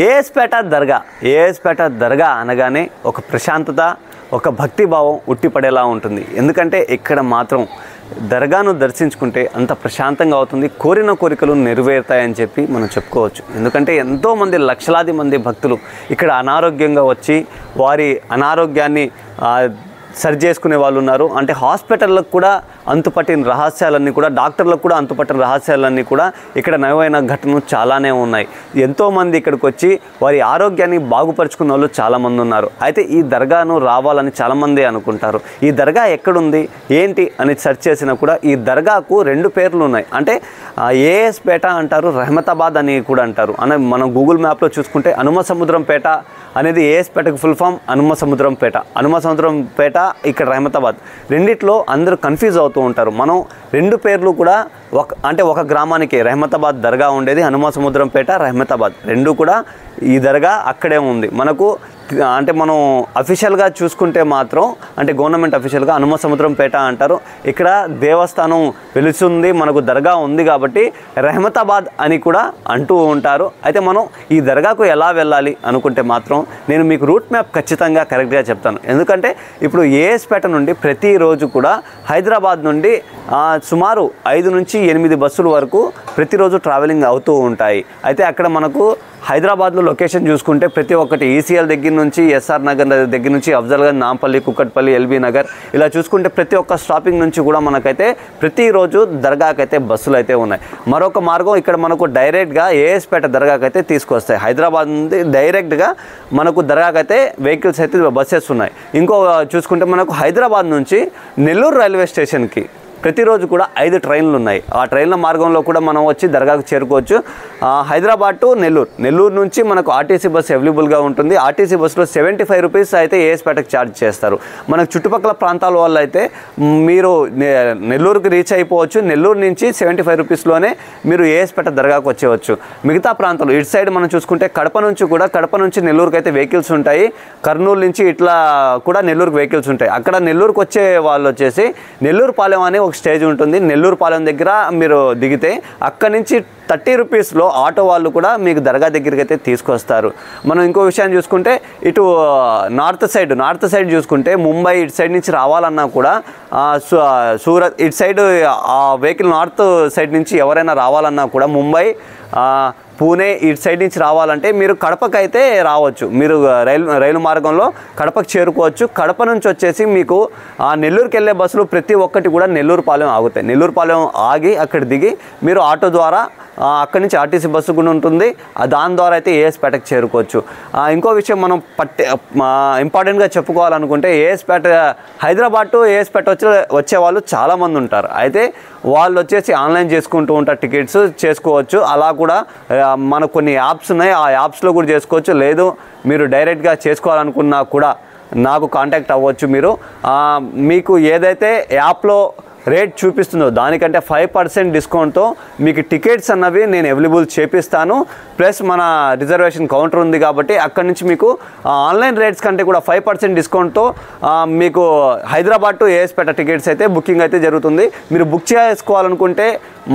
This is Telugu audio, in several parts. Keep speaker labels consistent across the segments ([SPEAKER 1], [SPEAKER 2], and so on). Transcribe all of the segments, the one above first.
[SPEAKER 1] ఏఎస్పేట దర్గా. ఏఎస్పేట దర్గా అనగానే ఒక ప్రశాంతత, ఒక భక్తిభావం ఉట్టిపడేలా ఉంటుంది. ఎందుకంటే ఇక్కడ మాత్రం దర్గాను దర్శించుకుంటే అంత ప్రశాంతంగా అవుతుంది, కోరిన కోరికలు నెరవేరుతాయని చెప్పి మనం చెప్పుకోవచ్చు. ఎందుకంటే ఎంతోమంది లక్షలాది మంది భక్తులు ఇక్కడ అనారోగ్యంగా వచ్చి వారి అనారోగ్యాన్ని సరి చేసుకునే వాళ్ళు ఉన్నారు. అంటే హాస్పిటళ్ళకు కూడా అంతుపట్టిన రహస్యాలన్నీ కూడా, డాక్టర్లకు కూడా అంతుపట్టిన రహస్యాలన్నీ కూడా ఇక్కడ నయమైన ఘటనలు చాలానే ఉన్నాయి. ఎంతోమంది ఇక్కడికి వచ్చి వారి ఆరోగ్యాన్ని బాగుపరుచుకున్న వాళ్ళు చాలామంది ఉన్నారు. అయితే ఈ దర్గాను రావాలని చాలామంది అనుకుంటారు. ఈ దర్గా ఎక్కడుంది ఏంటి అని సెర్చ్ చేసినా కూడా ఈ దర్గాకు 2 పేర్లు ఉన్నాయి. అంటే ఏఎస్పేట అంటారు, రహమతాబాద్ అని కూడా అంటారు. మనం గూగుల్ మ్యాప్లో చూసుకుంటే హనుమ సముద్రం పేట అనేది ఏఎస్పేటకు ఫుల్ ఫామ్ హనుమ సముద్రం పేట. హనుమ సముద్రం పేట ఇక్కడ రహమతాబాద్. రెండిట్లో అందరూ కన్ఫ్యూజ్ అవుతూ ఉంటారు. మనం 2 పేర్లు కూడా ఒక గ్రామానికి రహమతాబాద్ దర్గా ఉండేది, హనుమ సముద్రం పేట రహమతాబాద్ 2 కూడా ఈ దర్గా అక్కడే ఉంది. మనకు అంటే మనం అఫీషియల్గా చూసుకుంటే మాత్రం అంటే గవర్నమెంట్ అఫీషియల్గా హనుమ సముద్రం పేట అంటారు. ఇక్కడ దేవస్థానం వెలుస్తుంది, మనకు దర్గా ఉంది కాబట్టి రహమతాబాద్ అని కూడా అంటూ ఉంటారు. అయితే మనం ఈ దర్గాకు ఎలా వెళ్ళాలి అనుకుంటే మాత్రం నేను మీకు రూట్ మ్యాప్ ఖచ్చితంగా కరెక్ట్గా చెప్తాను. ఎందుకంటే ఇప్పుడు ఏఎస్పేట నుండి ప్రతిరోజు కూడా హైదరాబాద్ నుండి సుమారు 5 నుంచి 8 బస్సుల వరకు ప్రతిరోజు ట్రావెలింగ్ అవుతూ ఉంటాయి. అయితే అక్కడ మనకు హైదరాబాద్లో లొకేషన్ చూసుకుంటే ప్రతి ఒక్కటి ఈసీఎల్ దగ్గర నుంచి, ఎస్ఆర్ నగర్ దగ్గర నుంచి, అఫ్జల్గంజ్, నాంపల్లి, కుక్కట్పల్లి, ఎల్బీ నగర్ ఇలా చూసుకుంటే ప్రతి ఒక్క స్టాపింగ్ నుంచి కూడా మనకైతే ప్రతిరోజు దర్గాకైతే బస్సులు అయితే ఉన్నాయి. మరొక మార్గం ఇక్కడ మనకు డైరెక్ట్గా ఏఎస్పేట దర్గాకైతే తీసుకొస్తాయి. హైదరాబాద్ నుండి డైరెక్ట్గా మనకు దర్గాకైతే వెహికల్స్ అయితే బస్సెస్ ఉన్నాయి. ఇంకో చూసుకుంటే మనకు హైదరాబాద్ నుంచి నెల్లూరు రైల్వే స్టేషన్కి ప్రతిరోజు కూడా 5 ట్రైన్లు ఉన్నాయి. ఆ ట్రైన్ల మార్గంలో కూడా మనం వచ్చి దర్గాకు చేరుకోవచ్చు. హైదరాబాద్ టు నెల్లూరు నుంచి మనకు ఆర్టీసీ బస్సు అవైలబుల్గా ఉంటుంది. ఆర్టీసీ బస్సులో 75 రూపీస్ అయితే ఏఎస్పేటకు ఛార్జ్ చేస్తారు. మనకు చుట్టుపక్కల ప్రాంతాల వాళ్ళు అయితే మీరు నెల్లూరుకి రీచ్ అయిపోవచ్చు. నెల్లూరు నుంచి 75 రూపీస్లోనే మీరు ఏఎస్పేట దర్గాకు వచ్చేవచ్చు. మిగతా ప్రాంతాలు ఇటు సైడ్ మనం చూసుకుంటే కడప నుంచి నెల్లూరుకి అయితే వెహికల్స్ ఉంటాయి. కర్నూలు నుంచి ఇట్లా కూడా నెల్లూరుకి వెహికల్స్ ఉంటాయి. అక్కడ నెల్లూరుకి వచ్చే వాళ్ళు వచ్చేసి నెల్లూరు పాలెం అనే ఒక స్టేజ్ ఉంటుంది. నెల్లూరు పాలెం దగ్గర మీరు దిగితే అక్కడి నుంచి 30 రూపీస్లో ఆటో వాళ్ళు కూడా మీకు దర్గా దగ్గరికి అయితే తీసుకొస్తారు. మనం ఇంకో విషయాన్ని చూసుకుంటే ఇటు నార్త్ సైడ్ చూసుకుంటే ముంబై ఇటు సైడ్ నుంచి రావాలన్నా కూడా సూరత్ ఇటు సైడ్ ఆ వెహికల్ నార్త్ సైడ్ నుంచి ఎవరైనా రావాలన్నా కూడా ముంబై, పూణే ఇటు సైడ్ నుంచి రావాలంటే మీరు కడపకైతే రావచ్చు. మీరు రైలు మార్గంలో కడపకు చేరుకోవచ్చు. కడప నుంచి వచ్చేసి మీకు నెల్లూరుకి వెళ్ళే బస్సులు ప్రతి ఒక్కటి కూడా నెల్లూరు పాలెం ఆగుతాయి. నెల్లూరు పాలెం ఆగి అక్కడ దిగి మీరు ఆటో ద్వారా అక్కడి నుంచి ఆర్టీసీ బస్సు కూడా ఉంటుంది. దాని ద్వారా అయితే ఏఎస్పేటకు చేరుకోవచ్చు. ఇంకో విషయం మనం ఇంపార్టెంట్గా చెప్పుకోవాలనుకుంటే హైదరాబాద్ టు ఏఎస్పేట వచ్చే వాళ్ళు చాలామంది ఉంటారు. అయితే వాళ్ళు వచ్చేసి ఆన్లైన్ చేసుకుంటూ ఉంటారు, టికెట్స్ చేసుకోవచ్చు. అలా కూడా మనకు కొన్ని యాప్స్ ఉన్నాయి, ఆ యాప్స్లో కూడా చేసుకోవచ్చు. లేదు మీరు డైరెక్ట్గా చేసుకోవాలనుకున్నా కూడా నాకు కాంటాక్ట్ అవ్వచ్చు. మీకు ఏదైతే యాప్లో రేట్ చూపిస్తుందో దానికంటే 5% డిస్కౌంట్తో మీకు టికెట్స్ అన్నవి నేను అవైలబుల్ చేపిస్తాను. ప్లస్ మన రిజర్వేషన్ కౌంటర్ ఉంది కాబట్టి అక్కడి నుంచి మీకు ఆన్లైన్ రేట్స్ కంటే కూడా 5% డిస్కౌంట్తో మీకు హైదరాబాద్ టు ఏఎస్పేట టికెట్స్ అయితే బుకింగ్ అయితే జరుగుతుంది. మీరు బుక్ చేసుకోవాలనుకుంటే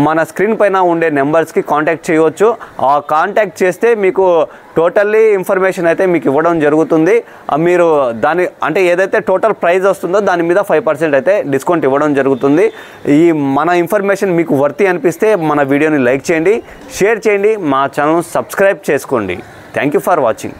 [SPEAKER 1] మన స్క్రీన్ పైన ఉండే నెంబర్స్కి కాంటాక్ట్ చేయవచ్చు. ఆ కాంటాక్ట్ చేస్తే మీకు టోటల్లీ ఇన్ఫర్మేషన్ అయితే మీకు ఇవ్వడం జరుగుతుంది. మీరు దాని అంటే ఏదైతే టోటల్ ప్రైస్ వస్తుందో దాని మీద 5% అయితే డిస్కౌంట్ ఇవ్వడం జరుగుతుంది. ఈ మన ఇన్ఫర్మేషన్ మీకు వర్తి అనిపిస్తే మన వీడియోని లైక్ చేయండి, షేర్ చేయండి, మా ఛానల్ సబ్స్క్రైబ్ చేసుకోండి. Thank you for watching.